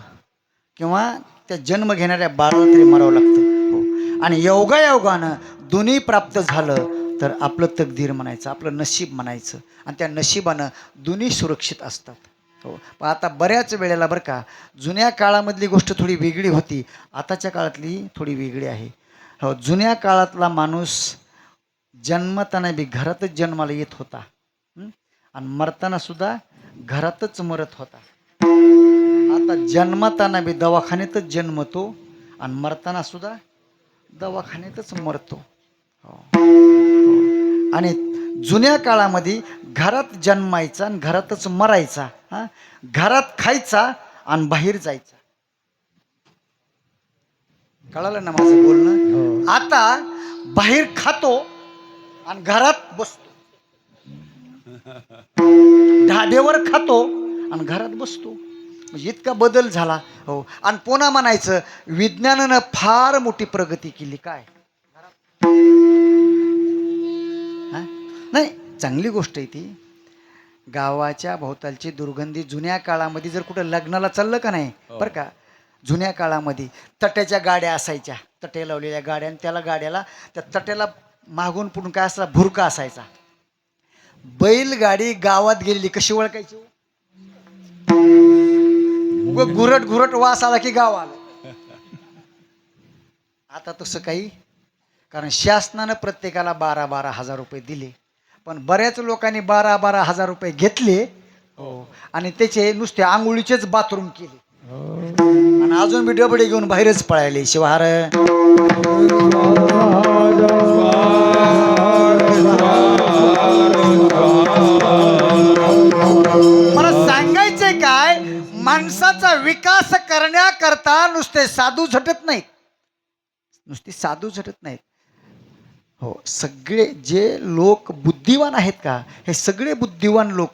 किंवा त्या जन्म घेणाऱ्या बाळाला तरी मरावं लागतं. हो, आणि योगायोगानं दोन्ही प्राप्त झालं तर आपलं तकदीर म्हणायचं, आपलं नशीब म्हणायचं. आणि त्या नशिबानं दोन्ही सुरक्षित असतात. हो, पण आता बऱ्याच वेळेला बरं का, जुन्या काळामधली गोष्ट थोडी वेगळी होती, आताच्या काळातली थोडी वेगळी आहे. हो, जुन्या काळातला माणूस जन्मताना बी घरातच जन्माला येत होता आणि मरताना सुद्धा घरातच मरत होता. आता जन्मताना बी दवाखान्यातच जन्मतो आणि मरताना सुद्धा दवाखान्यातच मरतो. हो. आणि जुन्या काळामध्ये घरात जन्मायचा आणि घरातच मरायचा. हां, घरात खायचा आणि बाहेर जायचा. कळालं ना माझं बोलणं? आता बाहेर खातो आणि घरात बसतो, ढाब्यावर खातो आणि घरात बसतो. म्हणजे इतका बदल झाला. हो, आणि पुन्हा म्हणायचं विज्ञानानं फार मोठी प्रगती केली. काय नाही, चांगली गोष्ट आहे ती. गावाच्या भोवतालची दुर्गंधी जुन्या काळामध्ये जर कुठं लग्नाला चाललं का नाही बरं का, जुन्या काळामध्ये तट्याच्या गाड्या असायच्या, तटे लावलेल्या गाड्या, आणि त्याला गाड्याला त्या तट्याला मागून पुढून काय असायचा, भुरका असायचा. बैलगाडी गावात गेलेली कशी ओळखायची? घुरट घुरट वास आला की गाव आलं. आता तसं काही, कारण शासनानं प्रत्येकाला 12,000 रुपये दिले, पण बऱ्याच लोकांनी 12,000 रुपये घेतले. हो, आणि त्याचे नुसते आंघोळीचेच बाथरूम केले आणि अजून बी डबडे घेऊन बाहेरच पळायले. शिवार मला सांगायचंय काय, माणसाचा विकास करण्याकरता नुसते साधू झटत नाहीत, नुसते साधू झटत नाहीत. हो, सगळे जे लोक बुद्धिवान आहेत का, हे सगळे बुद्धिवान लोक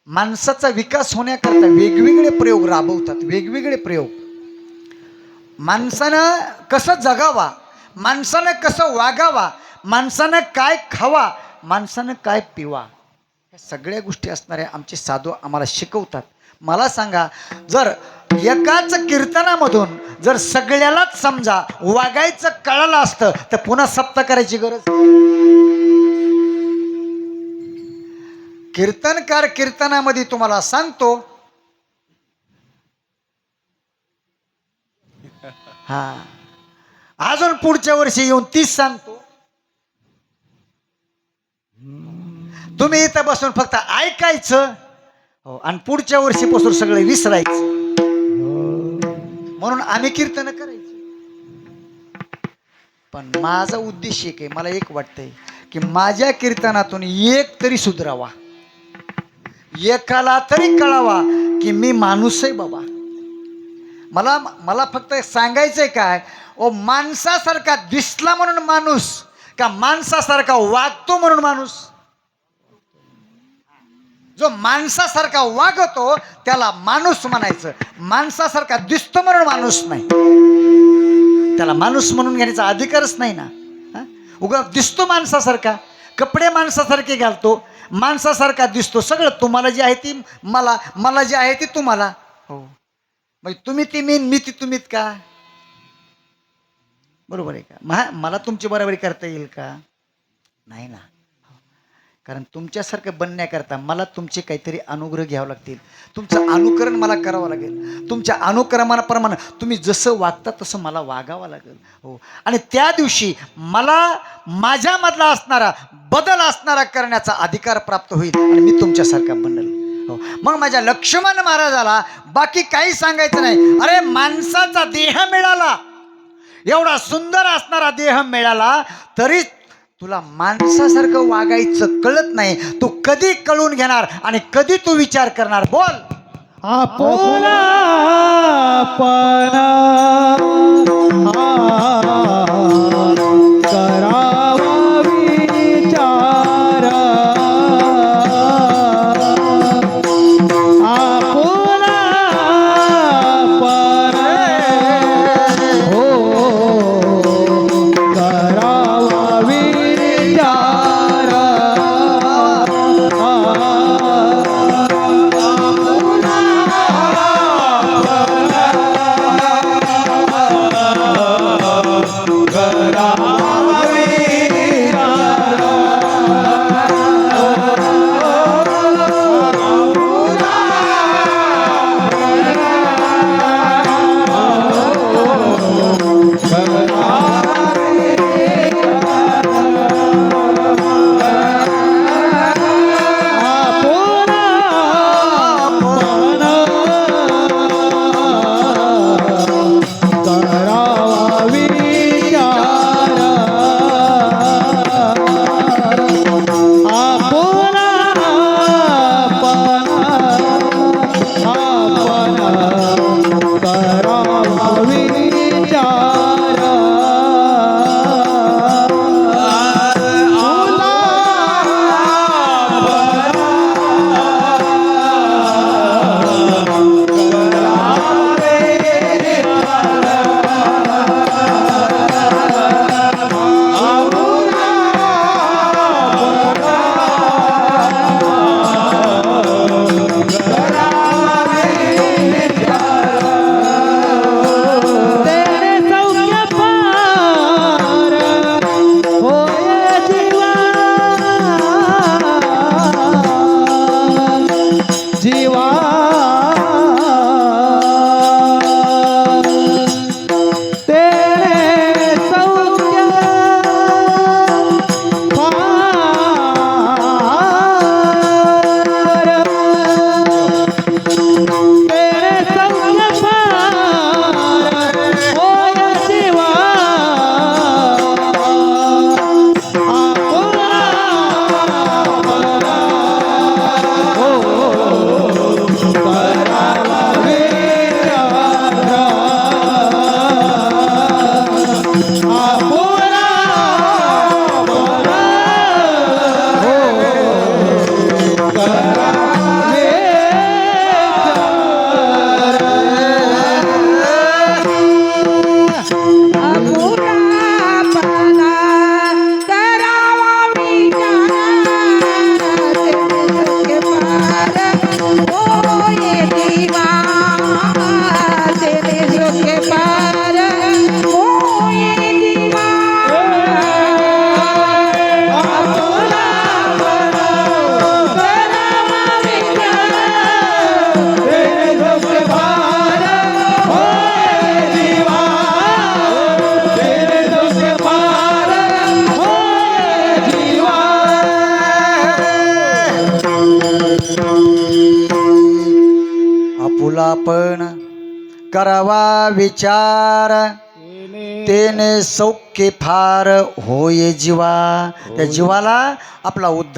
माणसाचा विकास होण्याकरता वेगवेगळे प्रयोग राबवतात. वेगवेगळे प्रयोग. माणसानं कसं जगावा, माणसानं कसं वागावा, माणसानं काय खावा, माणसानं काय पिवा, ह्या सगळ्या गोष्टी असणाऱ्या आमचे साधू आम्हाला शिकवतात. मला सांगा, जर एकाच कीर्तनामधून जर सगळ्यालाच समजा वागायचं कळलं असतं तर पुन्हा सप्ताह करायची गरज. कीर्तनकार कीर्तनामध्ये तुम्हाला सांगतो, हा अजून पुढच्या वर्षी येऊन 30 सांगतो. तुम्ही इथं बसून फक्त ऐकायचं. हो, आणि पुढच्या वर्षीपासून सगळं विसरायचं. म्हणून आम्ही कीर्तन करायचं. पण माझा उद्देश एक आहे, मला एक वाटतंय की माझ्या कीर्तनातून एक तरी सुधरावा, एकाला तरी कळावा की मी माणूस आहे बाबा. मला फक्त सांगायचंय काय, ओ माणसासारखा दिसला म्हणून माणूस का माणसासारखा वागतो म्हणून माणूस? जो माणसासारखा वागतो त्याला माणूस म्हणायचं, माणसासारखा दिसतो म्हणून माणूस नाही. त्याला माणूस म्हणून घेण्याचा अधिकारच नाही ना. उगा दिसतो माणसासारखा, कपडे माणसासारखे घालतो, माणसासारखा दिसतो, सगळं तुम्हाला जे आहे ती मला, मला जे आहे ती तुम्हाला. हो, म्हणजे तुम्ही ती मी ती तुम्हीत का? बरोबर आहे का? मला तुमची बरोबरी करता येईल का? नाही ना. कारण तुमच्यासारखं बनण्याकरता मला तुमचे काहीतरी अनुग्रह घ्यावं लागतील, तुमचं अनुकरण मला करावं लागेल. तुमच्या अनुक्रमाप्रमाणे तुम्ही जसं वागता तसं मला वागावं लागेल. हो, आणि त्या दिवशी मला माझ्यामधला असणारा बदल असणारा करण्याचा अधिकार प्राप्त होईल आणि मी तुमच्यासारखा बनेल. हो, मग माझ्या लक्ष्मण महाराजाला बाकी काही सांगायचं नाही. अरे माणसाचा देह मिळाला, एवढा सुंदर असणारा देह मिळाला, तरी तुला माणसासारखं वागायचं कळत नाही. तू कधी कळून घेणार आणि कधी तू विचार करणार? बोल. आपण करावा विचार, आपण हो करावा विचार. आपण करावा विचार, तेने सौख्य फार होय जीवा. त्या जीवाला आपला उद्धार